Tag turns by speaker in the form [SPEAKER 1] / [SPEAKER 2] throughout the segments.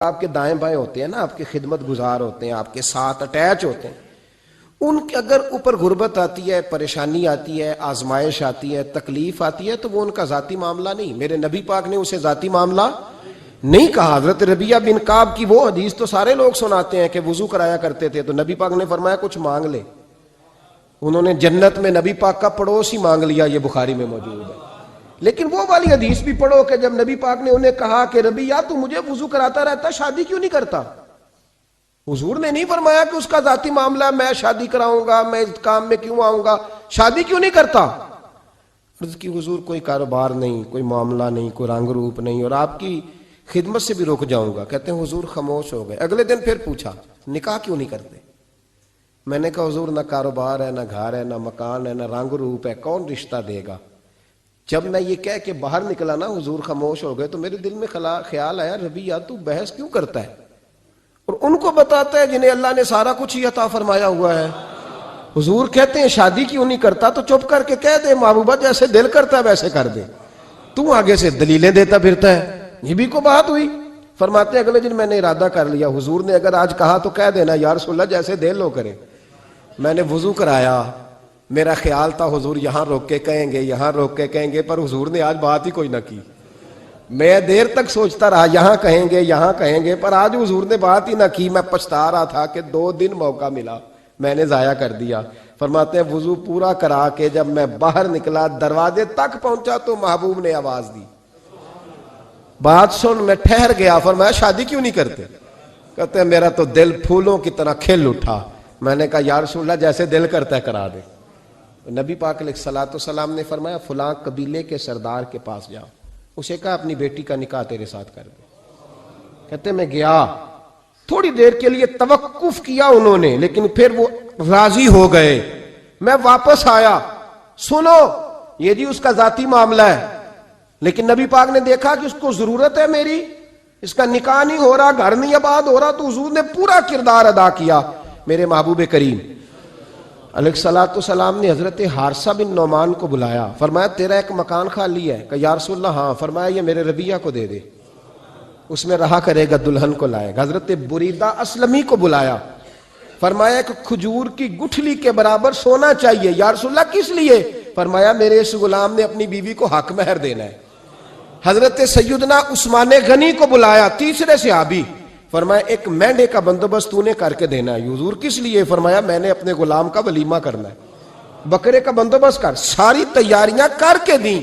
[SPEAKER 1] آپ کے دائیں بائیں ہوتے ہیں نا، آپ کے خدمت گزار ہوتے ہیں، آپ کے ساتھ اٹیچ ہوتے ہیں، ان کے اگر اوپر غربت آتی ہے، پریشانی آتی ہے، آزمائش آتی ہے، تکلیف آتی ہے، تو وہ ان کا ذاتی معاملہ نہیں. میرے نبی پاک نے اسے ذاتی معاملہ نہیں کہا. حضرت ربیعہ بن کعب کی وہ حدیث تو سارے لوگ سناتے ہیں کہ وضو کرایا کرتے تھے تو نبی پاک نے فرمایا کچھ مانگ لے. انہوں نے جنت میں نبی پاک کا پڑوس ہی مانگ لیا، یہ بخاری میں موجود ہے. لیکن وہ والی حدیث بھی پڑھو کہ جب نبی پاک نے انہیں کہا کہ ربیعہ تو مجھے وضو کراتا رہتا، شادی کیوں نہیں کرتا؟ حضور نے نہیں فرمایا کہ اس کا ذاتی معاملہ ہے، میں شادی کراؤں گا، میں اس کام میں کیوں آؤں گا، شادی کیوں نہیں کرتا؟ عرض کی حضور کوئی کاروبار نہیں، کوئی معاملہ نہیں، کوئی رنگ روپ نہیں، اور آپ کی خدمت سے بھی رک جاؤں گا. کہتے ہیں حضور خاموش ہو گئے. اگلے دن پھر پوچھا نکاح کیوں نہیں کرتے؟ میں نے کہا حضور نہ کاروبار ہے، نہ گھر ہے، نہ مکان ہے، نہ رنگ روپ ہے، کون رشتہ دے گا؟ جب میں یہ کہہ کے باہر نکلا نا حضور خاموش ہو گئے، تو میرے دل میں خیال آیا ربیعہ تو بحث کیوں کرتا ہے اور ان کو بتاتا ہے جنہیں اللہ نے سارا کچھ ہی عطا فرمایا ہوا ہے. حضور کہتے ہیں شادی کیوں نہیں کرتا؟ تو چپ کر کے کہہ دے محبوبہ جیسے دل کرتا ہے ویسے کر دے، تو آگے سے دلیلیں دیتا پھرتا ہے. یہ بھی کو بات ہوئی. فرماتے ہیں اگلے دن میں نے ارادہ کر لیا، حضور نے اگر آج کہا تو کہہ دینا یا رسول اللہ جیسے دل ہو کرے. میں نے وضو کرایا، میرا خیال تھا حضور یہاں روک کے کہیں گے، یہاں روک کے کہیں گے، پر حضور نے آج بات ہی کوئی نہ کی. میں دیر تک سوچتا رہا یہاں کہیں گے، یہاں کہیں گے، پر آج حضور نے بات ہی نہ کی. میں پچھتا رہا تھا کہ 2 دن موقع ملا میں نے ضائع کر دیا. فرماتے ہیں وضو پورا کرا کے جب میں باہر نکلا، دروازے تک پہنچا تو محبوب نے آواز دی، بات سن. میں ٹھہر گیا. فرمایا شادی کیوں نہیں کرتے؟ کہتے ہیں میرا تو دل پھولوں کی طرح کھل اٹھا. میں نے کہا یا رسول اللہ جیسے دل کرتا ہے کرا دے. نبی پاک علیہ الصلوۃ والسلام نے فرمایا فلاں قبیلے کے سردار کے پاس جاؤ، اسے کہا اپنی بیٹی کا نکاح تیرے ساتھ کر دے. کہتے میں گیا، تھوڑی دیر کے لیے توقف کیا انہوں نے، لیکن پھر وہ راضی ہو گئے. میں واپس آیا، سنو یہ جی اس کا ذاتی معاملہ ہے، لیکن نبی پاک نے دیکھا کہ اس کو ضرورت ہے میری، اس کا نکاح نہیں ہو رہا، گھر نہیں آباد ہو رہا، تو حضور نے پورا کردار ادا کیا. میرے محبوب کریم علیہ الصلوۃ والسلام نے حضرت حارثہ بن نعمان کو بلایا. فرمایا تیرا ایک مکان خالی ہے؟ کہ یا رسول اللہ ہاں. فرمایا یہ میرے ربیعہ کو دے دے، اس میں رہا کرے گا، دلہن کو لائے گا. حضرت بریدہ اسلمی کو بلایا. فرمایا ایک کھجور کی گٹھلی کے برابر سونا چاہیے. یا رسول اللہ کس لیے؟ فرمایا میرے اس غلام نے اپنی بیوی کو حق مہر دینا ہے. حضرت سیدنا عثمان غنی کو بلایا، تیسرے صحابی. فرمایا ایک مینڈے کا بندوبست تو نے کر کے دینا ہے. حضور کس لیے؟ فرمایا میں نے اپنے غلام کا ولیمہ کرنا ہے، بکرے کا بندوبست کر. ساری تیاریاں کر کے دیں.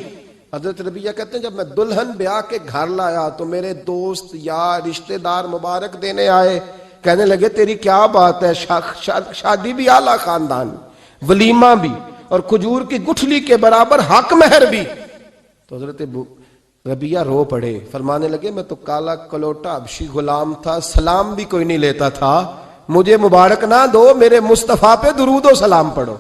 [SPEAKER 1] حضرت ربیعہ کہتے ہیں جب میں دلہن بیاہ کے گھر لایا تو میرے دوست یار رشتہ دار مبارک دینے آئے، کہنے لگے تیری کیا بات ہے، شادی بھی اعلیٰ خاندان، ولیمہ بھی، اور کھجور کی گٹھلی کے برابر حق مہر بھی. تو حضرت ربیعہ رو پڑے، فرمانے لگے میں تو کالا کلوٹا حبشی غلام تھا، سلام بھی کوئی نہیں لیتا تھا، مجھے مبارک نہ دو، میرے مصطفیٰ پہ درود و سلام پڑھو.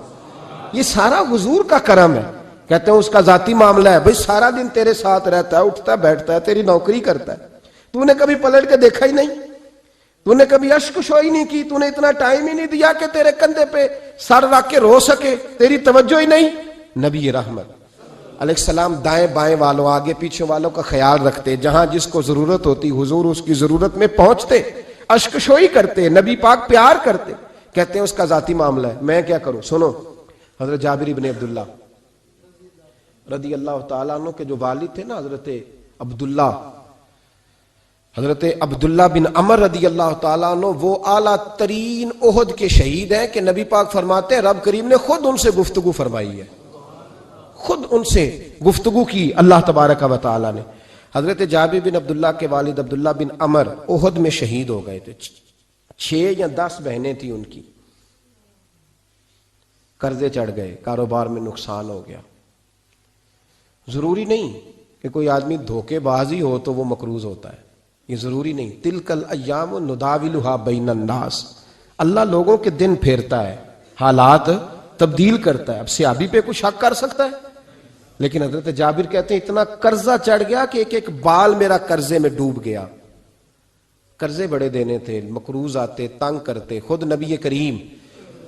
[SPEAKER 1] یہ سارا حضور کا کرم ہے. کہتے ہیں اس کا ذاتی معاملہ ہے، بھئی سارا دن تیرے ساتھ رہتا ہے، اٹھتا ہے بیٹھتا ہے، تیری نوکری کرتا ہے، تو نے کبھی پلٹ کے دیکھا ہی نہیں، تو نے کبھی اشک شوئی نہیں کی، تو نے اتنا ٹائم ہی نہیں دیا کہ تیرے کندھے پہ سر رکھ کے رو سکے، تیری توجہ ہی نہیں. نبی رحمت علیہ السلام دائیں بائیں والوں آگے پیچھے والوں کا خیال رکھتے، جہاں جس کو ضرورت ہوتی حضور اس کی ضرورت میں پہنچتے، اشک شوئی کرتے، نبی پاک پیار کرتے. کہتے ہیں اس کا ذاتی معاملہ ہے، میں کیا کروں؟ سنو حضرت جابر بن عبداللہ رضی اللہ تعالیٰ عنہ کے جو والد تھے نا حضرت عبداللہ بن عمر رضی اللہ تعالیٰ عنہ، وہ اعلیٰ ترین احد کے شہید ہیں کہ نبی پاک فرماتے ہیں رب کریم نے خود ان سے گفتگو فرمائی ہے، خود ان سے گفتگو کی اللہ تبارک و تعالیٰ نے. حضرت جابر بن عبداللہ کے والد عبداللہ بن عمر احد میں شہید ہو گئے تھے. 6 یا 10 بہنیں تھیں ان کی، قرضے چڑھ گئے، کاروبار میں نقصان ہو گیا. ضروری نہیں کہ کوئی آدمی دھوکے بازی ہو تو وہ مقروض ہوتا ہے، یہ ضروری نہیں. تلک الایام نداولھا بین الناس، اللہ لوگوں کے دن پھیرتا ہے، حالات تبدیل کرتا ہے. اب صحابی پہ کچھ شک کر سکتا ہے؟ لیکن حضرت جابر کہتے ہیں اتنا قرضہ چڑھ گیا کہ ایک ایک بال میرا قرضے میں ڈوب گیا. قرضے بڑے دینے تھے، مقروض آتے، تنگ کرتے. خود نبی کریم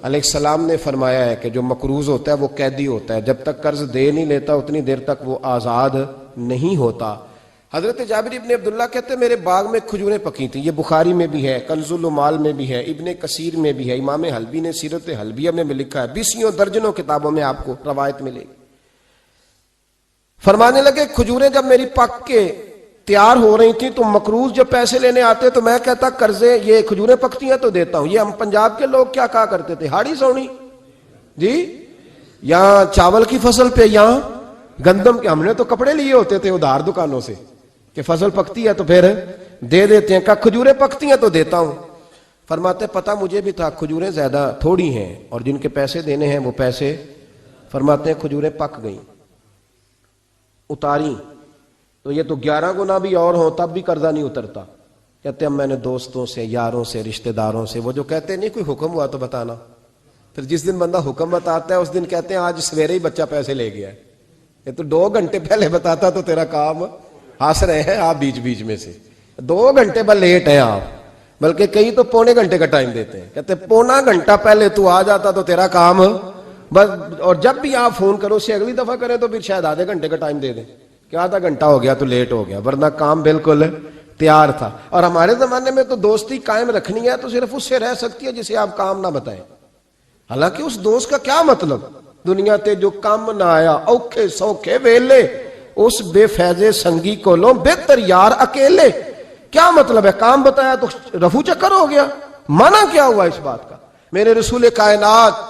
[SPEAKER 1] علیہ السلام نے فرمایا ہے کہ جو مقروض ہوتا ہے وہ قیدی ہوتا ہے، جب تک قرض دے نہیں لیتا اتنی دیر تک وہ آزاد نہیں ہوتا. حضرت جابر ابن عبداللہ کہتے ہیں میرے باغ میں کھجوریں پکی تھیں. یہ بخاری میں بھی ہے، کنز المال میں بھی ہے، ابن کثیر میں بھی ہے، امام حلبی نے سیرت حلبیہ میں بھی لکھا ہے، بیسیوں درجنوں کتابوں میں آپ کو روایت ملے گی. فرمانے لگے کھجوریں جب میری پک کے تیار ہو رہی تھیں تو مقروض جب پیسے لینے آتے تو میں کہتا قرضے یہ کھجوریں پکتی ہیں تو دیتا ہوں. یہ ہم پنجاب کے لوگ کیا کہا کرتے تھے؟ ہاڑی سونی جی، یہاں چاول کی فصل پہ، یہاں گندم کے. ہم نے تو کپڑے لیے ہوتے تھے ادھار دکانوں سے کہ فصل پکتی ہے تو پھر دے دیتے ہیں. کہا کھجوریں پکتی ہیں تو دیتا ہوں. فرماتے پتہ مجھے بھی تھا کھجوریں زیادہ تھوڑی ہیں اور جن کے پیسے دینے ہیں وہ پیسے. فرماتے ہیں کھجوریں پک گئیں، اتاری تو یہ تو 11 گنا بھی اور ہوں تب بھی قرضہ نہیں اترتا. کہتے ہیں میں نے دوستوں سے، یاروں سے، رشتہ داروں سے، وہ جو کہتے نہیں کوئی حکم ہوا تو بتانا، پھر جس دن بندہ حکم بتاتا ہے اس دن کہتے ہیں آج سویرے ہی بچہ پیسے لے گیا ہے. یہ تو 2 گھنٹے پہلے بتاتا تو تیرا کام ہنس رہے ہیں آپ بیچ بیچ میں سے. 2 گھنٹے بعد لیٹ ہیں آپ، بلکہ کئی تو پونے گھنٹے کا ٹائم دیتے ہیں. کہتے پونا گھنٹہ پہلے تو آ جاتا تو تیرا کام بس. اور جب بھی آپ فون کرو اس سے اگلی دفعہ کریں تو پھر شاید آدھے گھنٹے کا ٹائم دے دیں کہ آدھا گھنٹہ ہو گیا تو لیٹ ہو گیا، ورنہ کام بالکل تیار تھا. اور ہمارے زمانے میں تو دوستی قائم رکھنی ہے تو صرف اس سے رہ سکتی ہے جسے آپ کام نہ بتائیں. حالانکہ اس دوست کا کیا مطلب؟ دنیا تے جو کام نہ آیا اوکھے سوکھے ویلے، اس بے فیضے سنگی کو لو بہتر یار اکیلے. کیا مطلب ہے؟ کام بتایا تو رفو چکر ہو گیا. مانا کیا ہوا اس بات کا؟ میرے رسول کائنات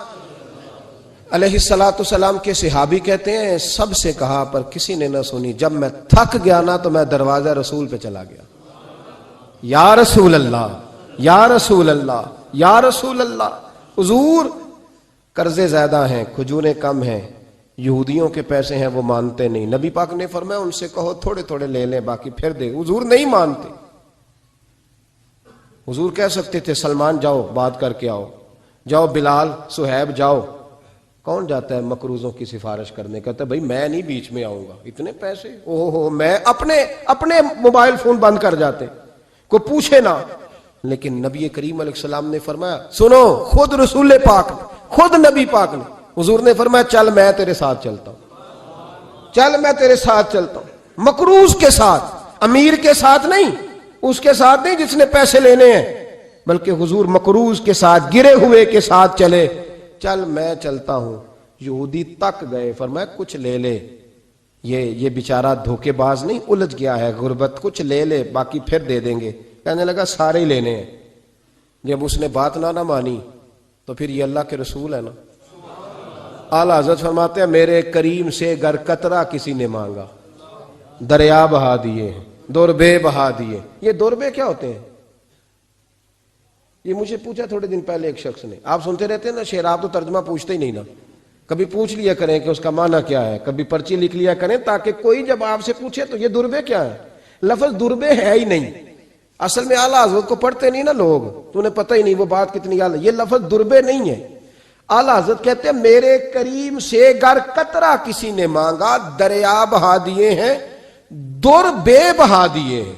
[SPEAKER 1] علیہ الصلوۃ والسلام کے صحابی کہتے ہیں سب سے کہا پر کسی نے نہ سنی. جب میں تھک گیا نا تو میں دروازہ رسول پہ چلا گیا. یا رسول اللہ، یا رسول اللہ، یا رسول اللہ. حضور قرضے زیادہ ہیں، کھجوریں کم ہیں، یہودیوں کے پیسے ہیں وہ مانتے نہیں. نبی پاک نے فرمایا ان سے کہو تھوڑے تھوڑے لے لیں باقی پھر دے. حضور نہیں مانتے. حضور کہہ سکتے تھے سلمان جاؤ بات کر کے آؤ، جاؤ بلال، صہیب جاؤ. کون جاتا ہے مقروضوں کی سفارش کرنے؟ کہتا ہے بھائی میں نہیں بیچ میں آؤں گا، اتنے پیسے اوہ میں اپنے موبائل فون بند کر جاتے کوئی پوچھے نہ. لیکن نبی کریم علیہ السلام نے فرمایا سنو، خود رسول پاک نے، خود نبی پاک نے، حضور نے فرمایا چل میں تیرے ساتھ چلتا ہوں، چل میں تیرے ساتھ چلتا ہوں. مقروض کے ساتھ، امیر کے ساتھ نہیں، اس کے ساتھ نہیں جس نے پیسے لینے ہیں، بلکہ حضور مقروض کے ساتھ، گرے ہوئے کے ساتھ چلے. چل میں چلتا ہوں. یہودی تک گئے، فرمایا کچھ لے لے، یہ بیچارہ دھوکے باز نہیں الجھ گیا ہے غربت، کچھ لے لے باقی پھر دے دیں گے. کہنے لگا سارے ہی لینے ہیں. جب اس نے بات نہ مانی تو پھر یہ اللہ کے رسول ہے نا. اعلیٰ حضرت فرماتے ہیں میرے کریم سے گر قطرہ کسی نے مانگا دریا بہا دیے، دربے بہا دیے. یہ دربے کیا ہوتے ہیں؟ یہ مجھے پوچھا تھوڑے دن پہلے ایک شخص نے. آپ سنتے رہتے ہیں نا شعر، آپ تو ترجمہ پوچھتے ہی نہیں نا. کبھی پوچھ لیا کریں کہ اس کا معنی کیا ہے، کبھی پرچی لکھ لیا کریں تاکہ کوئی جب آپ سے پوچھے تو یہ دربے کیا ہے. لفظ دربے ہے ہی نہیں اصل میں. اعلیٰ حضرت کو پڑھتے نہیں نا لوگ تو انہیں پتہ ہی نہیں وہ بات کتنی اعلیٰ. یہ لفظ دربے نہیں ہے. اعلیٰ حضرت کہتے ہیں میرے کریم سے گر قطرہ کسی نے مانگا دریا بہا دیے ہیں، در بے بہا دیے ہیں.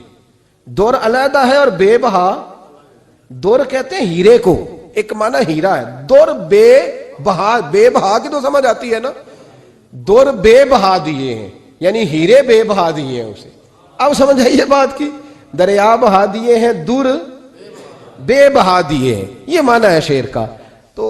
[SPEAKER 1] در علیحدہ ہے اور بے بہا. در کہتے ہیں ہیرے کو، ایک معنی ہیرا ہے. در بے بہا، بے بہا کی تو سمجھ آتی ہے نا. در بے بہا دیے ہیں یعنی ہیرے بے بہا دیے ہیں اسے. اب سمجھ آئیے بات کی. دریا بہا دیے ہیں، در بے بہا دیے ہیں، یہ معنی ہے شعر کا. تو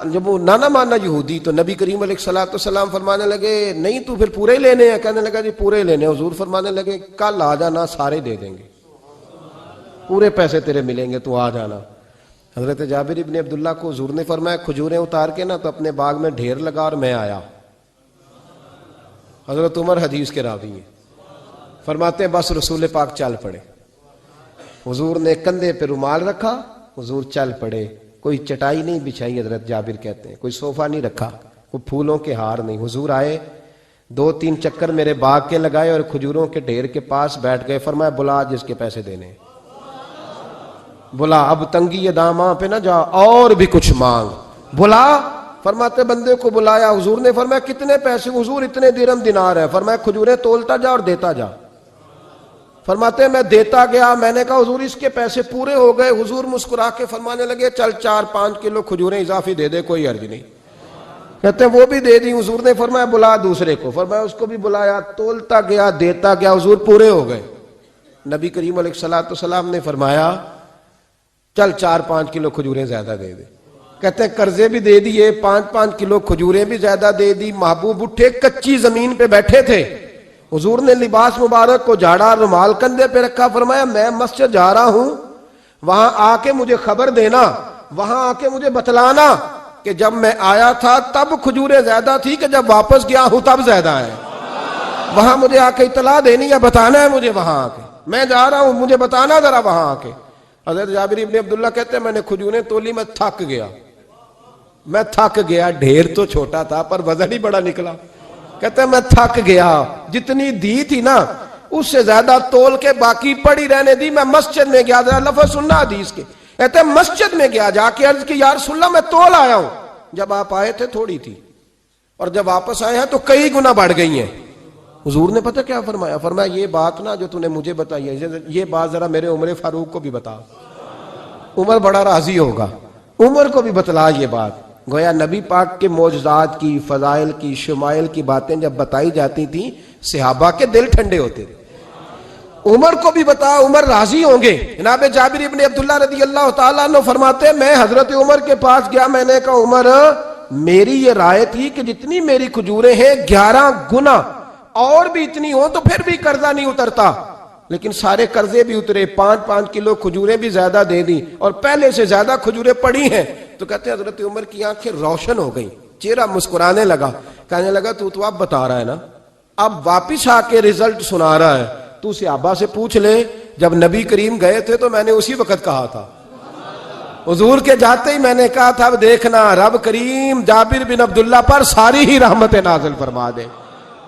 [SPEAKER 1] جب وہ نانا مانا یہودی تو نبی کریم علیہ الصلوۃ والسلام فرمانے لگے نہیں تو پھر پورے ہی لینے ہیں. کہنے لگا جی پورے لینے. حضور فرمانے لگے کل آ جانا سارے دے دیں گے، پورے پیسے تیرے ملیں گے، تو آ جانا. حضرت جابر ابن عبداللہ کو حضور نے فرمایا کھجوریں اتار کے نا تو اپنے باغ میں ڈھیر لگا اور میں آیا. حضرت عمر حدیث کے راوی ہیں، فرماتے ہیں بس رسول پاک چل پڑے. حضور نے کندھے پہ رومال رکھا، حضور چل پڑے. کوئی چٹائی نہیں بچھائی، حضرت جابر کہتے ہیں کوئی صوفہ نہیں رکھا، کوئی پھولوں کے ہار نہیں. حضور آئے، 2-3 چکر میرے باغ کے لگائے اور کھجوروں کے ڈھیر کے پاس بیٹھ گئے. فرمایا بلا جس کے پیسے دینے ہیں، بلا، اب تنگی داماں پہ نہ جا اور بھی کچھ مانگ. بلا. فرماتے بندے کو بلایا. حضور نے فرمایا کتنے پیسے؟ حضور اتنے درہم دینار ہے. فرمایا کھجوریں تولتا جا اور دیتا جا. فرماتے میں دیتا گیا. میں نے کہا حضور اس کے پیسے پورے ہو گئے. حضور مسکرا کے فرمانے لگے چل 4-5 کلو کھجوریں اضافی دے دے، کوئی عرض نہیں. کہتے ہیں وہ بھی دے دی. حضور نے فرمایا بلا دوسرے کو. فرمایا اس کو بھی بلایا, تولتا گیا, دیتا گیا, حضور پورے ہو گئے. نبی کریم علیہ الصلوۃ والسلام نے فرمایا چل 4-5 کلو کھجوریں زیادہ دے دے. کہتے ہیں قرضے بھی دے دیے, 5-5 کلو کھجوریں بھی زیادہ دے دی. محبوب اٹھے, کچی زمین پہ بیٹھے تھے. حضور نے لباس مبارک کو جھاڑا, رومال کندھے پہ رکھا. فرمایا میں مسجد جا رہا ہوں, وہاں آ کے مجھے خبر دینا, وہاں آ کے مجھے بتلانا کہ جب میں آیا تھا تب کھجوریں زیادہ تھی کہ جب واپس گیا ہوں تب زیادہ ہے. وہاں مجھے آ کے اطلاع دینی ہے, بتانا ہے مجھے. وہاں آ کے میں جا رہا ہوں, مجھے بتانا ذرا وہاں آ کے. حضرت جابر ابن عبداللہ کہتے ہیں میں نے کھجوریں تولی, میں تھک گیا. میں تھک گیا, ڈھیر تو چھوٹا تھا پر وزن ہی بڑا نکلا. کہتے ہیں میں تھک گیا, جتنی دی تھی نا اس سے زیادہ تول کے باقی پڑی رہنے دی. میں مسجد میں گیا, ذرا لفظ سننا حدیث کے. کہتے ہیں مسجد میں گیا, جا کے عرض کی یا رسول اللہ میں تول آیا ہوں. جب آپ آئے تھے تھوڑی تھی, اور جب واپس آئے ہیں تو کئی گنا بڑھ گئی ہیں. حضور نے پتہ کیا فرمایا؟ فرمایا یہ بات نا جو تو نے مجھے بتائی ہے, یہ بات ذرا میرے عمر فاروق کو بھی بتا. عمر بڑا راضی ہوگا. عمر کو بھی بتلا یہ بات. گویا نبی پاک کے معجزات کی, فضائل کی, شمائل کی باتیں جب بتائی جاتی تھیں صحابہ کے دل ٹھنڈے ہوتے تھے. عمر کو بھی بتا, عمر راضی ہوں گے. جناب جابر ابن عبداللہ رضی اللہ تعالیٰ عنہ فرماتے ہیں میں حضرت عمر کے پاس گیا, میں نے کہا عمر میری یہ رائے تھی کہ جتنی میری کھجوریں ہیں 11 گنا اور بھی اتنی ہوں تو پھر بھی قرضہ نہیں اترتا, لیکن سارے قرضے بھی اترے, 5-5 کلو کھجوریں بھی زیادہ دے دی اور پہلے سے زیادہ کھجوریں پڑی ہیں. تو کہتے ہیں حضرت عمر کی آنکھیں روشن ہو گئی, چہرہ مسکرانے لگا, کہنے لگا تو اب بتا رہا ہے نا, اب واپس آ کے رزلٹ سنا رہا ہے. تو صحابہ سے پوچھ لے, جب نبی کریم گئے تھے تو میں نے اسی وقت کہا تھا. حضور کے جاتے ہی میں نے کہا تھا اب دیکھنا رب کریم جابر بن عبداللہ پر ساری ہی رحمت نازل فرما دے.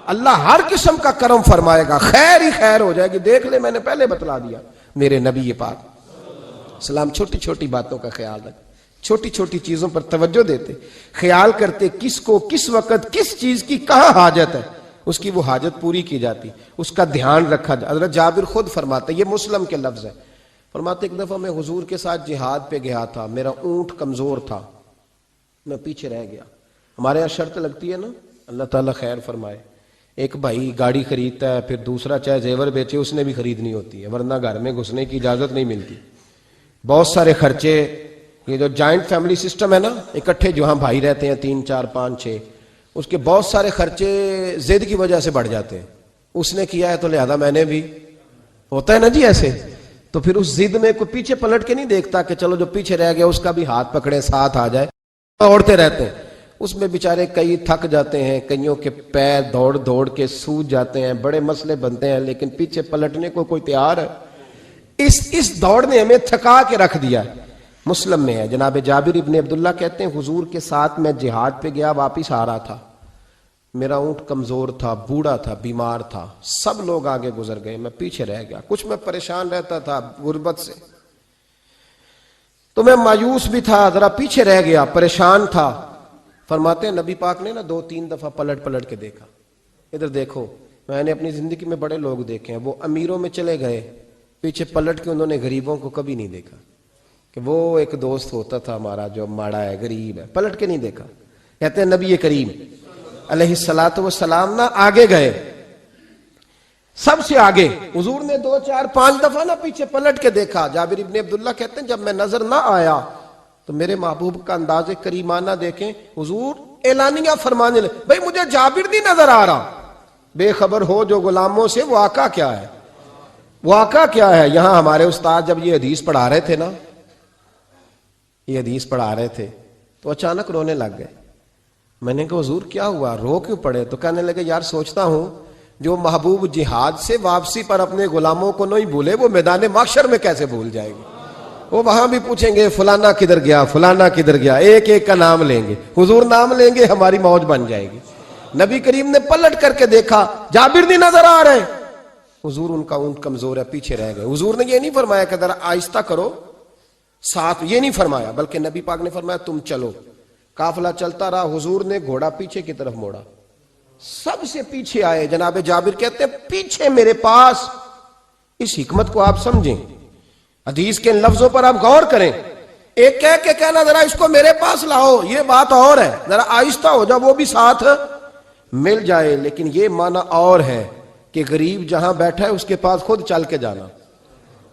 [SPEAKER 1] اللہ ہر قسم کا کرم فرمائے گا, خیر ہی خیر ہو جائے گی. دیکھ لے میں نے پہلے بتلا دیا. میرے نبی پاک سلام چھوٹی چھوٹی باتوں کا خیال رکھ, چھوٹی چھوٹی چیزوں پر توجہ دیتے, خیال کرتے کس کو کس وقت کس چیز کی کہاں حاجت ہے, اس کی وہ حاجت پوری کی جاتی, اس کا دھیان رکھا جاتا. حضرت جابر خود فرماتے, یہ مسلم کے لفظ ہے, فرماتے ایک دفعہ میں حضور کے ساتھ جہاد پہ گیا تھا, میرا اونٹ کمزور تھا, میں پیچھے رہ گیا. ہمارے یہاں شرط لگتی ہے نا, اللہ تعالیٰ خیر فرمائے, ایک بھائی گاڑی خریدتا ہے پھر دوسرا چاہے زیور بیچے اس نے بھی خریدنی ہوتی ہے, ورنہ گھر میں گھسنے کی اجازت نہیں ملتی. بہت سارے خرچے, یہ جو جوائنٹ فیملی سسٹم ہے نا, اکٹھے جہاں بھائی رہتے ہیں 3 4 5 6, اس کے بہت سارے خرچے ضد کی وجہ سے بڑھ جاتے ہیں. اس نے کیا ہے تو لہذا میں نے بھی, ہوتا ہے نا جی ایسے. تو پھر اس ضد میں کوئی پیچھے پلٹ کے نہیں دیکھتا کہ چلو جو پیچھے رہ گیا اس کا بھی ہاتھ پکڑے ساتھ آ جائے, دوڑتے رہتے ہیں. اس میں بیچارے کئی تھک جاتے ہیں, کئیوں کے پیر دوڑ دوڑ کے سوج جاتے ہیں, بڑے مسئلے بنتے ہیں, لیکن پیچھے پلٹنے کو کوئی تیار ہے؟ اس دوڑ نے ہمیں تھکا کے رکھ دیا. مسلم میں ہے, جناب جابر ابن عبداللہ کہتے ہیں حضور کے ساتھ میں جہاد پہ گیا, واپس آ رہا تھا, میرا اونٹ کمزور تھا, بوڑھا تھا, بیمار تھا, سب لوگ آگے گزر گئے, میں پیچھے رہ گیا. کچھ میں پریشان رہتا تھا غربت سے, تو میں مایوس بھی تھا, ذرا پیچھے رہ گیا, پریشان تھا. فرماتے ہیں نبی پاک نے نا 2-3 دفعہ پلٹ کے دیکھا, ادھر دیکھو. میں نے اپنی زندگی میں بڑے لوگ دیکھے ہیں, وہ امیروں میں چلے گئے, پیچھے پلٹ کے انہوں نے غریبوں کو کبھی نہیں دیکھا. کہ وہ ایک دوست ہوتا تھا ہمارا جو ماڑا ہے, غریب ہے, پلٹ کے نہیں دیکھا. کہتے ہیں نبی کریم علیہ الصلوۃ والسلام نا آگے گئے, سب سے آگے. حضور نے 2 4 5 دفعہ نا پیچھے پلٹ کے دیکھا. جابر ابن عبداللہ کہتے ہیں جب میں نظر نہ آیا تو میرے محبوب کا انداز کریمانہ دیکھیں, حضور اعلانیہ فرمانے لگے, بھئی مجھے جابر نہیں نظر آ رہا, بے خبر ہو جو غلاموں سے, واقعہ کیا ہے, واقعہ کیا ہے. یہاں ہمارے استاد جب یہ حدیث پڑھا رہے تھے نا, یہ حدیث پڑھا رہے تھے تو اچانک رونے لگ گئے. میں نے کہا حضور کیا ہوا, رو کیوں پڑے؟ تو کہنے لگے یار سوچتا ہوں جو محبوب جہاد سے واپسی پر اپنے غلاموں کو نہیں بھولے وہ میدان محشر میں کیسے بھول جائے گی. وہ وہاں بھی پوچھیں گے فلانا کدھر گیا, فلانا کدھر گیا, ایک ایک کا نام لیں گے. حضور نام لیں گے, ہماری موج بن جائے گی. نبی کریم نے پلٹ کر کے دیکھا, جابر نہیں نظر آ رہے. حضور ان کا اونٹ کمزور ہے, پیچھے رہ گئے. حضور نے یہ نہیں فرمایا کہ ذرا آہستہ کرو ساتھ, یہ نہیں فرمایا, بلکہ نبی پاک نے فرمایا تم چلو. قافلہ چلتا رہا, حضور نے گھوڑا پیچھے کی طرف موڑا, سب سے پیچھے آئے. جناب جابر کہتے ہیں پیچھے میرے پاس. اس حکمت کو آپ سمجھیں, حدیث کے ان لفظوں پر آپ غور کریں. ایک کہہ کے کہنا ذرا اس کو میرے پاس لاؤ یہ بات اور ہے، ذرا آہستہ ہو جا، وہ بھی ساتھ مل جائے، لیکن یہ معنی اور ہے کہ غریب جہاں بیٹھا ہے اس کے پاس خود چل کے جانا۔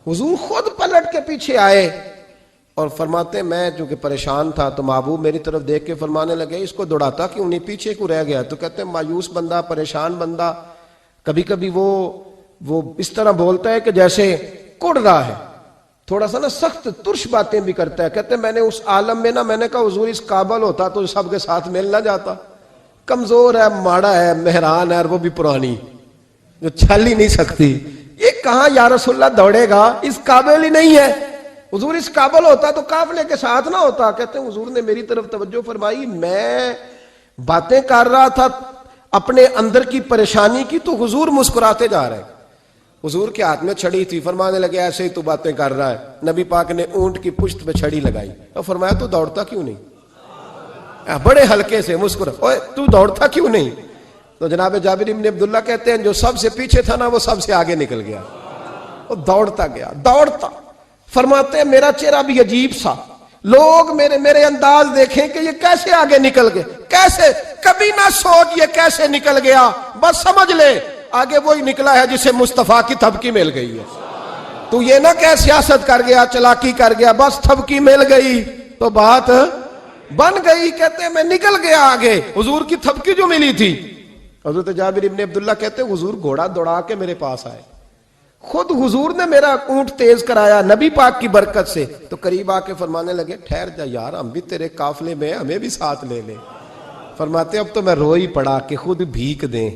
[SPEAKER 1] حضور خود پلٹ کے پیچھے آئے اور فرماتے میں چونکہ پریشان تھا تو محبوب میری طرف دیکھ کے فرمانے لگے اس کو دوڑاتا کیوں نہیں، پیچھے کو رہ گیا؟ تو کہتے ہیں مایوس بندہ، پریشان بندہ کبھی کبھی وہ اس طرح بولتا ہے کہ جیسے کڑ رہا ہے، تھوڑا سا نا سخت ترش باتیں بھی کرتا ہے۔ کہتے ہیں میں نے اس عالم میں نا، میں نے کہا حضور اس قابل ہوتا تو سب کے ساتھ مل نہ جاتا، کمزور ہے، ماڑا ہے، مہران ہے، اور وہ بھی پرانی جو چل ہی نہیں سکتی، یہ کہاں یا رسول اللہ دوڑے گا، اس قابل ہی نہیں ہے۔ حضور اس قابل ہوتا تو قافلے کے ساتھ نہ ہوتا۔ کہتے ہیں حضور نے میری طرف توجہ فرمائی، میں باتیں کر رہا تھا اپنے اندر کی پریشانی کی تو حضور مسکراتے جا رہے ہیں۔ حضور کے ہاتھ میں چھڑی تھی، فرمانے لگے ایسے ہی تو باتیں کر رہا ہے۔ نبی پاک نے اونٹ کی پشت پہ چھڑی لگائی اور فرمایا تو دوڑتا کیوں نہیں؟ بڑے ہلکے سے مسکرا، اوے تو دوڑتا کیوں نہیں؟ تو جناب جابر ابن عبداللہ کہتے ہیں جو سب سے پیچھے تھا نا وہ سب سے آگے نکل گیا، وہ دوڑتا گیا دوڑتا۔ فرماتے ہیں میرا چہرہ بھی عجیب سا، لوگ میرے انداز دیکھیں کہ یہ کیسے آگے نکل گئے، کیسے، کبھی نہ سوچ یہ کیسے نکل گیا، بس سمجھ لے آگے وہی نکلا ہے جسے مصطفیٰ کی تھپکی مل گئی ہے۔ تو یہ نہ کہ سیاست کر گیا، چلاکی کر گیا، بس تھپکی مل گئی تو بات بن گئی۔ کہتے ہیں میں نکل گیا آگے، حضور کی تھپکی جو ملی تھی۔ حضرت جابر ابن عبداللہ کہتے ہیں حضور گھوڑا دوڑا کے میرے پاس آئے، خود حضور نے میرا اونٹ تیز کرایا نبی پاک کی برکت سے۔ تو قریب آ کے فرمانے لگے ٹھہر جا یار، ہم بھی تیرے قافلے میں، ہمیں بھی ساتھ لے لے۔ فرماتے اب تو میں رو ہی پڑا کہ خود بھیک دیں،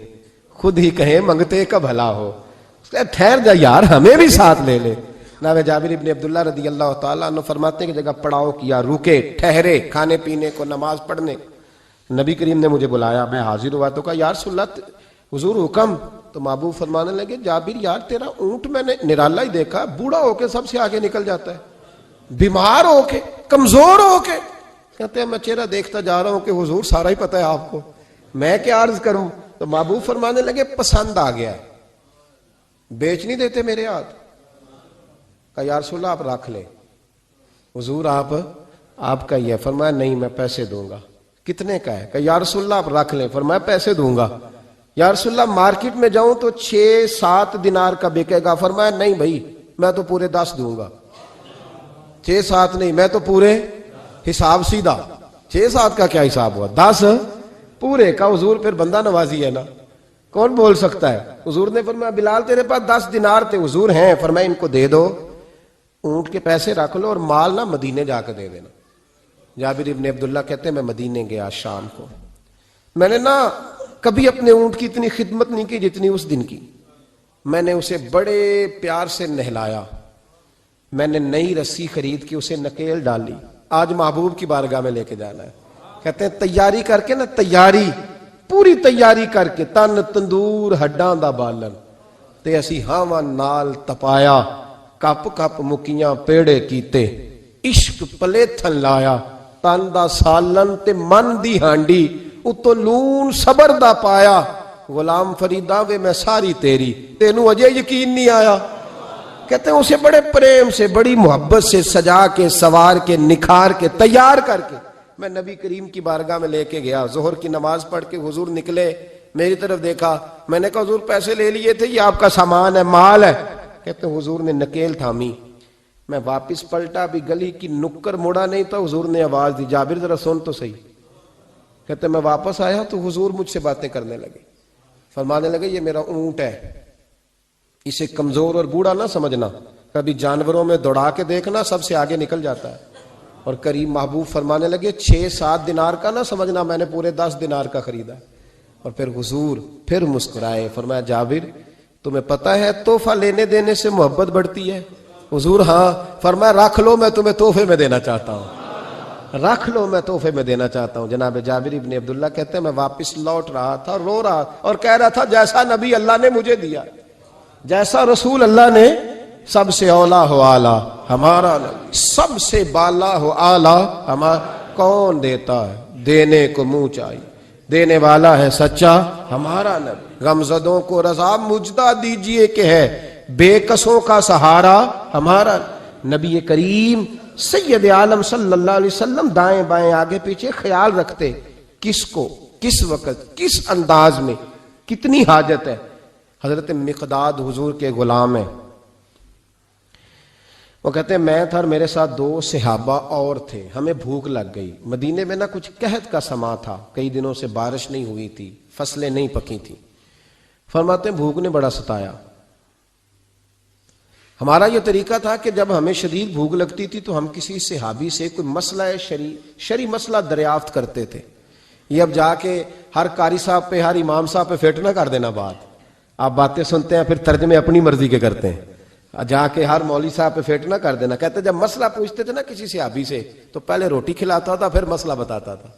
[SPEAKER 1] خود ہی کہیں منگتے کا بھلا ہو، ٹھہر جا یار ہمیں بھی ساتھ لے لے۔ جناب جابر ابن عبداللہ رضی اللہ تعالیٰ عنہ فرماتے ہیں کہ جگہ پڑاؤ کیا، رکے، ٹھہرے، کھانے پینے کو، نماز پڑھنے۔ نبی کریم نے مجھے بلایا، میں حاضر ہوا تو کہا یا رسول اللہ حضور حکم؟ تو محبوب فرمانے لگے جابر یار تیرا اونٹ میں نے نرالا ہی دیکھا، بوڑھا ہو کے سب سے آگے نکل جاتا ہے، بیمار ہو کے، کمزور ہو کے۔ کہتے ہیں میں چہرہ دیکھتا جا رہا ہوں کہ حضور سارا ہی پتہ ہے آپ کو، میں کیا عرض کروں؟ تو محبوب فرمانے لگے پسند آ گیا، بیچ نہیں دیتے میرے ہاتھ؟ کہا یا رسول اللہ آپ رکھ لیں، حضور آپ کا یہ۔ فرمایا نہیں میں پیسے دوں گا۔ کتنے کا ہے؟ کہ یا رسول اللہ آپ رکھ لیں۔ فرمایا پیسے دوں گا۔ یا رسول اللہ مارکیٹ میں جاؤں تو 6-7 دینار کا بکے گا۔ فرمایا نہیں بھائی میں تو پورے 10 دوں گا۔ 6-7 نہیں، میں تو پورے، حساب سیدھا، 6-7 کا کیا حساب ہوا، 10 پورے کا۔ حضور پھر بندہ نوازی ہے نا، کون بول سکتا ہے؟ حضور نے فرمایا بلال تیرے پاس 10 دینار تھے؟ حضور ہیں۔ فرمایا ان کو دے دو، اونٹ کے پیسے رکھ لو اور مال نہ مدینے جا کے دے دینا۔ جابر ابن عبداللہ کہتے ہیں میں مدینے گیا شام کو، میں نے نا کبھی اپنے اونٹ کی اتنی خدمت نہیں کی جتنی اس دن کی۔ میں نے اسے بڑے پیار سے نہلایا، میں نے نئی رسی خرید کے اسے نکیل ڈالی، آج محبوب کی بارگاہ میں لے کے جانا ہے۔ کہتے ہیں تیاری کر کے نا، تیاری پوری تیاری کر کے، تن تندور ہڈاں دا بالن تے اسی ہاواں نال تپایا، کپ کپ مکیاں پیڑے کیتے، عشق پلیتھن لایا، تن دا سالن تے من دی ہانڈی، اتو لون صبر دا پایا، غلام فریدا وے میں ساری تیری، تینوں اجے یقین نہیں آیا۔ کہتے ہیں اسے بڑے پریم سے، بڑی محبت سے سجا کے، سوار کے، نکھار کے، تیار کر کے میں نبی کریم کی بارگاہ میں لے کے گیا۔ ظہر کی نماز پڑھ کے حضور نکلے، میری طرف دیکھا، میں نے کہا حضور پیسے لے لیے تھے، یہ آپ کا سامان ہے، مال ہے؟ کہتے ہیں حضور نے نکیل تھامی، میں واپس پلٹا، بھی گلی کی نکر مڑا نہیں تھا، حضور نے آواز دی جابر ذرا سن تو صحیح۔ کہتے ہیں میں واپس آیا تو حضور مجھ سے باتیں کرنے لگے، فرمانے لگے یہ میرا اونٹ ہے، اسے کمزور اور بوڑھا نہ سمجھنا، کبھی جانوروں میں دوڑا کے دیکھنا سب سے آگے نکل جاتا ہے۔ اور قریب محبوب فرمانے لگے 6-7 دینار کا نہ سمجھنا، میں نے پورے 10 دینار کا خریدا۔ اور پھر حضور پھر مسکرائے، فرمایا جابر تمہیں پتہ ہے تحفہ لینے دینے سے محبت بڑھتی ہے؟ حضور ہاں۔ فرمایا رکھ لو، میں تمہیں تحفے میں دینا چاہتا ہوں، رکھ لو میں تحفے میں دینا چاہتا ہوں۔ جناب جابر ابن عبداللہ کہتے ہیں میں واپس لوٹ رہا تھا، رو رہا اور کہہ رہا تھا جیسا نبی اللہ نے مجھے دیا، جیسا رسول اللہ نے، سب سے اولا ہو آلہ ہمارا نبی، سب سے بالا ہو آلہ ہمارا، کون دیتا ہے دینے کو منہ چاہیے، دینے والا ہے سچا ہمارا نبی، غمزدوں کو رضا مجدہ دیجئے کہ ہے بے کسوں کا سہارا ہمارا نبی کریم سید عالم صلی اللہ علیہ وسلم دائیں بائیں آگے پیچھے خیال رکھتے کس کو کس وقت کس انداز میں کتنی حاجت ہے. حضرت مقداد حضور کے غلام ہیں. وہ کہتے ہیں میں تھا اور میرے ساتھ 2 صحابہ اور تھے. ہمیں بھوک لگ گئی. مدینے میں نا کچھ قحط کا سما تھا, کئی دنوں سے بارش نہیں ہوئی تھی, فصلیں نہیں پکی تھیں. فرماتے ہیں بھوک نے بڑا ستایا. ہمارا یہ طریقہ تھا کہ جب ہمیں شدید بھوک لگتی تھی تو ہم کسی صحابی سے کوئی مسئلہ شرعی مسئلہ دریافت کرتے تھے. یہ اب جا کے ہر قاری صاحب پہ ہر امام صاحب پہ فٹ نہ کر دینا بات. آپ باتیں سنتے ہیں پھر ترجمے اپنی مرضی کے کرتے ہیں. جا کے ہر مولوی صاحب پہ فٹ نہ کر دینا. کہتے جب مسئلہ پوچھتے تھے نا کسی صحابی سے تو پہلے روٹی کھلاتا تھا پھر مسئلہ بتاتا تھا.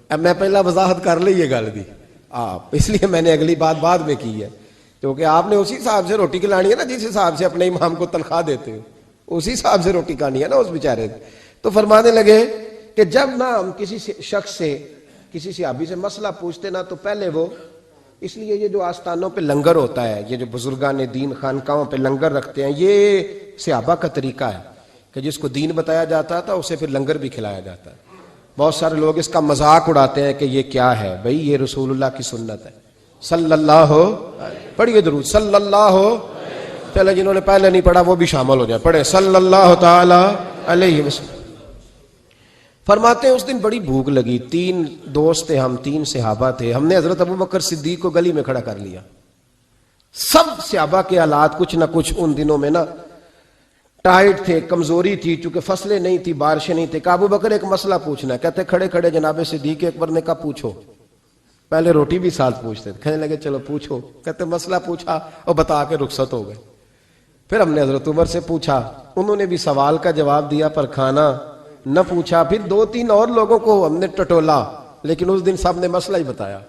[SPEAKER 1] اب میں پہلا وضاحت کر لی یہ گل دی آپ, اس لیے میں نے اگلی بات بعد میں کی ہے, کیونکہ آپ نے اسی حساب سے روٹی کھلانی ہے نا جس حساب سے اپنے امام کو تنخواہ دیتے ہو, اسی حساب سے روٹی کھانی ہے نا اس بیچارے. تو فرمانے لگے کہ جب نہ ہم کسی شخص سے کسی صحابی سے مسئلہ پوچھتے نا تو پہلے وہ, اس لیے یہ جو آستانوں پہ لنگر ہوتا ہے, یہ جو بزرگان دین خانقاہوں پہ لنگر رکھتے ہیں, یہ صحابہ کا طریقہ ہے کہ جس کو دین بتایا جاتا تھا اسے پھر لنگر بھی کھلایا جاتا ہے. بہت سارے لوگ اس کا مذاق اڑاتے ہیں کہ یہ کیا ہے بھائی, یہ رسول اللہ کی سنت ہے. صلی اللہ ہو, پڑھیے درود صلی اللہ ہو. چلے جنہوں نے پہلے نہیں پڑھا وہ بھی شامل ہو جائے, پڑھے صلی اللہ تعالی علیہ وسلم. فرماتے ہیں اس دن بڑی بھوک لگی. 3 دوست تھے ہم, 3 صحابہ تھے. ہم نے حضرت ابوبکر صدیق کو گلی میں کھڑا کر لیا. سب صحابہ کے حالات کچھ نہ کچھ ان دنوں میں نا ٹائٹ تھے, کمزوری تھی, چونکہ فصلیں نہیں تھی, بارشیں نہیں تھی. ابوبکر ایک مسئلہ پوچھنا ہے. کہتے کھڑے کھڑے جناب صدیق اکبر نے کہا پوچھو. پہلے روٹی بھی ساتھ پوچھتے تھے, کہنے لگے چلو پوچھو. کہتے مسئلہ پوچھا اور بتا کے رخصت ہو گئے. پھر ہم نے حضرت عمر سے پوچھا, انہوں نے بھی سوال کا جواب دیا پر کھانا نہ پوچھا. پھر 2-3 اور لوگوں کو ہم نے ٹٹولا, لیکن اس دن سب نے مسئلہ ہی بتایا,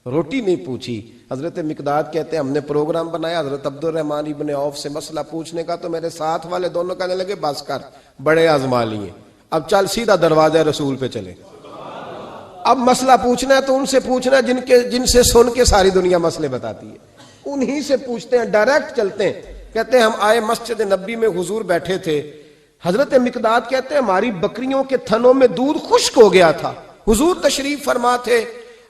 [SPEAKER 1] روٹی نہیں پوچھی. حضرت مقداد کہتے ہیں ہم نے پروگرام بنایا حضرت عبد الرحمن ابن عوف سے مسئلہ پوچھنے کا, تو میرے ساتھ والے دونوں کہنے لگے بس کر, بڑے آزما لیے, اب چل سیدھا دروازہ رسول پہ چلے. اب مسئلہ پوچھنا ہے تو ان سے پوچھنا ہے جن سے سن کے ساری دنیا مسئلے بتاتی ہے, انہی سے پوچھتے ہیں, ڈائریکٹ چلتے ہیں. کہتے ہیں ہم آئے مسجد نبی میں, حضور بیٹھے تھے. حضرت مقداد کہتے ہیں ہماری بکریوں کے تھنوں میں دودھ خشک ہو گیا تھا. حضور تشریف فرما تھے,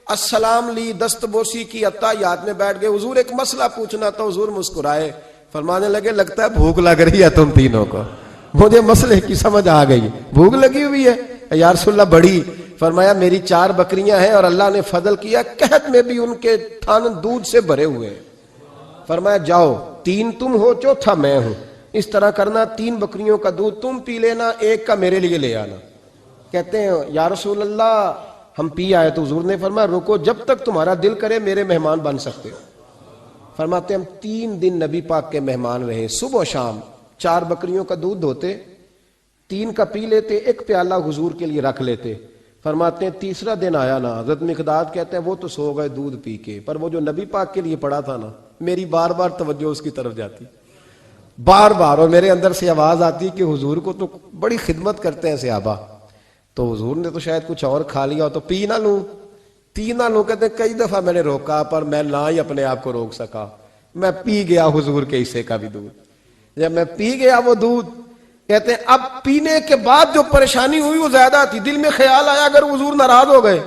[SPEAKER 1] السلام لی, دست بوسی کی, اتحیات میں بیٹھ گئے. حضور ایک مسئلہ پوچھنا تھا. حضور مسکرائے, فرمانے لگے لگتا ہے بھوک لگ رہی ہے تم تینوں کو, مجھے مسئلے کی سمجھ آ گئی, بھوک لگی ہوئی ہے. یا رسول اللہ بڑی. فرمایا میری 4 بکریاں ہیں اور اللہ نے فضل کیا قحط میں بھی ان کے تھن دودھ سے بھرے ہوئے ہیں. فرمایا جاؤ, 3 تم ہو, چوتھا میں ہوں, اس طرح کرنا 3 بکریوں کا دودھ تم پی لینا, 1 کا میرے لیے لے آنا. کہتے ہیں یا رسول اللہ ہم پی آئے. تو حضور نے فرمایا رکو, جب تک تمہارا دل کرے میرے مہمان بن سکتے ہو. فرماتے ہم 3 دن نبی پاک کے مہمان رہے. صبح و شام 4 بکریوں کا دودھ دھوتے, 3 کا پی لیتے, 1 پیالہ حضور کے لیے رکھ لیتے. فرماتے ہیں تیسرا دن آیا نا, حضرت مقداد کہتے ہیں وہ تو سو گئے دودھ پی کے, پر وہ جو نبی پاک کے لیے پڑا تھا نا, میری بار بار توجہ اس کی طرف جاتی, بار بار, اور میرے اندر سے آواز آتی کہ حضور کو تو بڑی خدمت کرتے ہیں صحابہ, تو حضور نے تو شاید کچھ اور کھا لیا ہو تو پی نہ لوں. کہتے ہیں کئی دفعہ میں نے روکا پر میں نہ ہی اپنے آپ کو روک سکا, میں پی گیا حضور کے حصے کا بھی دودھ. جب میں پی گیا وہ دودھ, کہتے ہیں اب پینے کے بعد جو پریشانی ہوئی وہ زیادہ تھی. دل میں خیال آیا اگر حضور ناراض ہو گئے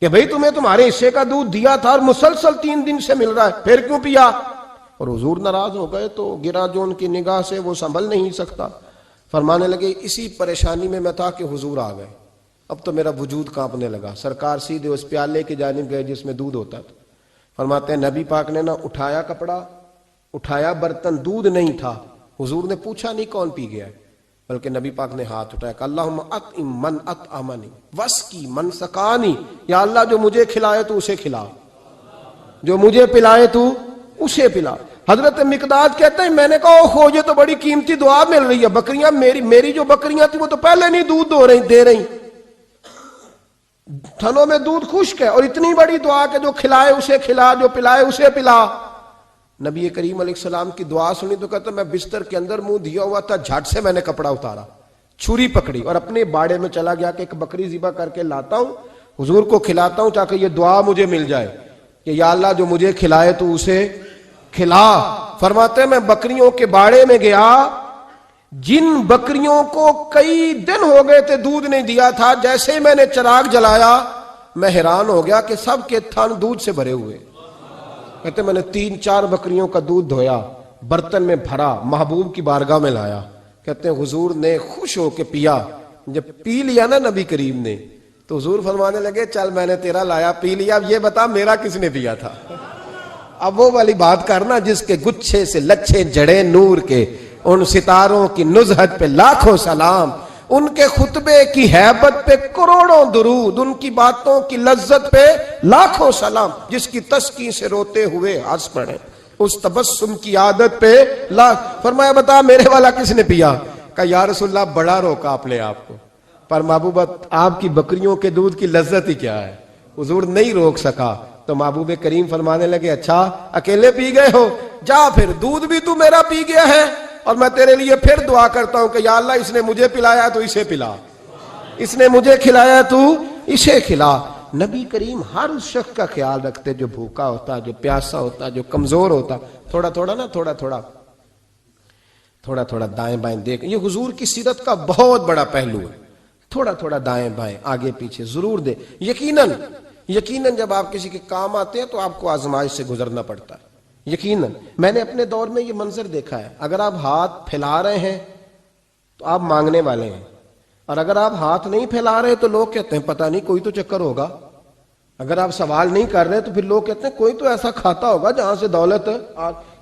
[SPEAKER 1] کہ بھئی تمہیں تمہارے حصے کا دودھ دیا تھا اور مسلسل 3 دن سے مل رہا ہے, پھر کیوں پیا, اور حضور ناراض ہو گئے تو گرا جو ان کی نگاہ سے وہ سنبھل نہیں سکتا. فرمانے لگے اسی پریشانی میں تھا کہ حضور آ گئے, اب تو میرا وجود کانپنے لگا. سرکار سیدھے اس پیالے کی جانب گئے جس میں دودھ ہوتا تھا. فرماتے ہیں نبی پاک نے نہ اٹھایا کپڑا, اٹھایا برتن, دودھ نہیں تھا. حضور نے پوچھا نہیں کون پی گیا ہے, بلکہ نبی پاک نے ہاتھ اٹھایا کہ اللہم اطعم من اطعمنی واسقی من سقانی, یا اللہ جو مجھے کھلائے تو اسے کھلا, جو مجھے پلائے تو اسے پلا. حضرت مقداد کہتے ہیں میں نے کہا اوہ یہ تو بڑی قیمتی دعا مل رہی ہے, بکریاں میری جو بکریاں تھی وہ تو پہلے نہیں دودھ دے رہی, تھنوں میں دودھ خشک ہے, اور اتنی بڑی دعا کہ جو کھلائے اسے کھلا, جو پلائے اسے پلا. نبی کریم علیہ السلام کی دعا سنی تو کہتا میں بستر کے اندر منہ دیا ہوا تھا, جھٹ سے میں نے کپڑا اتارا, چھری پکڑی اور اپنے باڑے میں چلا گیا کہ ایک بکری ذبح کر کے لاتا ہوں, حضور کو کھلاتا ہوں تاکہ یہ دعا مجھے مل جائے کہ یا اللہ جو مجھے کھلائے تو اسے کھلا. فرماتے ہیں میں بکریوں کے باڑے میں گیا, جن بکریوں کو کئی دن ہو گئے تھے دودھ نہیں دیا تھا، جیسے ہی میں نے چراغ جلایا میں حیران ہو گیا کہ سب کے تھن دودھ سے بھرے ہوئے۔ کہتے میں نے 3-4 بکریوں کا دودھ دھویا، برتن میں بھرا، محبوب کی بارگاہ میں لایا۔ کہتے ہیں حضور نے خوش ہو کے پیا۔ جب پی لیا نا نبی کریم نے تو حضور فرمانے لگے چل میں نے تیرا لایا، پی لیا، اب یہ بتا میرا کس نے دیا تھا؟ اب وہ والی بات کرنا جس کے گچھے سے لچھے جڑے نور کے، ان ستاروں کی نزہت پہ لاکھوں سلام، ان کے خطبے کی ہیبت پہ کروڑوں درود، ان کی باتوں کی لذت پہ لاکھوں سلام، جس کی تسکین سے روتے ہوئے ہنس پڑے، اس تبسم کی عادت پہ لاکھ۔ فرمایا بتا میرے والا کس نے پیا؟ کہا یا رسول اللہ بڑا روکا اپنے آپ کو، پر محبوبہ آپ کی بکریوں کے دودھ کی لذت ہی کیا ہے؟ حضور نہیں روک سکا تو محبوب کریم فرمانے لگے اچھا اکیلے پی گئے ہو، جا پھر دودھ بھی تو میرا پی گیا ہے، اور میں تیرے لیے پھر دعا کرتا ہوں کہ یا اللہ اس نے مجھے پلایا تو اسے پلا، اس نے مجھے کھلایا تو اسے کھلا۔ نبی کریم ہر اس شخص کا خیال رکھتے جو بھوکا ہوتا، جو پیاسا ہوتا، جو کمزور ہوتا۔ تھوڑا تھوڑا دائیں بائیں دیکھ، یہ حضور کی سیرت کا بہت بڑا پہلو ہے۔ تھوڑا تھوڑا دائیں بائیں آگے پیچھے ضرور دے۔ یقیناً جب آپ کسی کے کام آتے ہیں تو آپ کو آزمائش سے گزرنا پڑتا ہے۔ یقیناً میں نے اپنے دور میں یہ منظر دیکھا ہے، اگر آپ ہاتھ پھیلا رہے ہیں تو آپ مانگنے والے ہیں، اور اگر آپ ہاتھ نہیں پھیلا رہے تو لوگ کہتے ہیں پتہ نہیں کوئی تو چکر ہوگا۔ اگر آپ سوال نہیں کر رہے تو پھر لوگ کہتے ہیں کوئی تو ایسا کھاتا ہوگا جہاں سے دولت،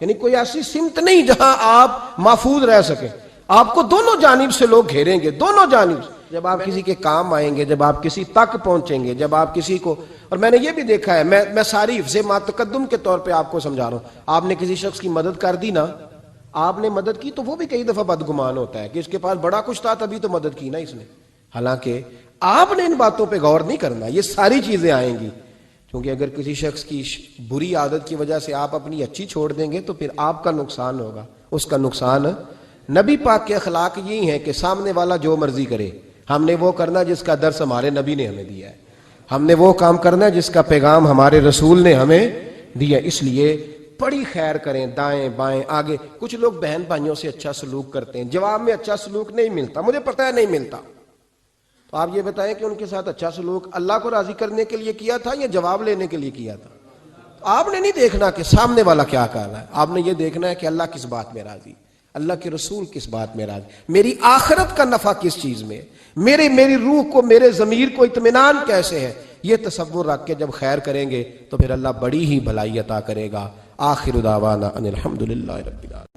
[SPEAKER 1] یعنی کوئی ایسی سمت نہیں جہاں آپ محفوظ رہ سکیں۔ آپ کو دونوں جانب سے لوگ گھیریں گے، دونوں جانب سے۔ جب آپ کسی کے کام آئیں گے، جب آپ کسی تک پہنچیں گے، جب آپ کسی کو، اور میں نے یہ بھی دیکھا ہے، میں ساری حفظ ما تقدم کے طور پہ آپ کو سمجھا رہا ہوں، آپ نے کسی شخص کی مدد کر دی نا، آپ نے مدد کی تو وہ بھی کئی دفعہ بدگمان ہوتا ہے کہ اس کے پاس بڑا کچھ تھا تبھی تو مدد کی نا اس نے، حالانکہ آپ نے ان باتوں پہ غور نہیں کرنا۔ یہ ساری چیزیں آئیں گی، کیونکہ اگر کسی شخص کی بری عادت کی وجہ سے آپ اپنی اچھی چھوڑ دیں گے تو پھر آپ کا نقصان ہوگا، اس کا نقصان۔ نبی پاک کے اخلاق یہی ہیں کہ سامنے والا جو مرضی کرے، ہم نے وہ کرنا جس کا درس ہمارے نبی نے ہمیں دیا ہے، ہم نے وہ کام کرنا جس کا پیغام ہمارے رسول نے ہمیں دیا۔ اس لیے بڑی خیر کریں، دائیں بائیں آگے۔ کچھ لوگ بہن بھائیوں سے اچھا سلوک کرتے ہیں، جواب میں اچھا سلوک نہیں ملتا، مجھے پتہ ہے نہیں ملتا، تو آپ یہ بتائیں کہ ان کے ساتھ اچھا سلوک اللہ کو راضی کرنے کے لیے کیا تھا یا جواب لینے کے لیے کیا تھا؟ آپ نے نہیں دیکھنا کہ سامنے والا کیا کر رہا ہے، آپ نے یہ دیکھنا ہے کہ اللہ کس بات میں راضی، اللہ کے رسول کس بات میں راضی، میری آخرت کا نفع کس چیز میں، میری روح کو، میرے ضمیر کو اطمینان کیسے ہے۔ یہ تصور رکھ کے جب خیر کریں گے تو پھر اللہ بڑی ہی بھلائی عطا کرے گا۔ آخر دعوانا ان الحمدللہ رب العالمین۔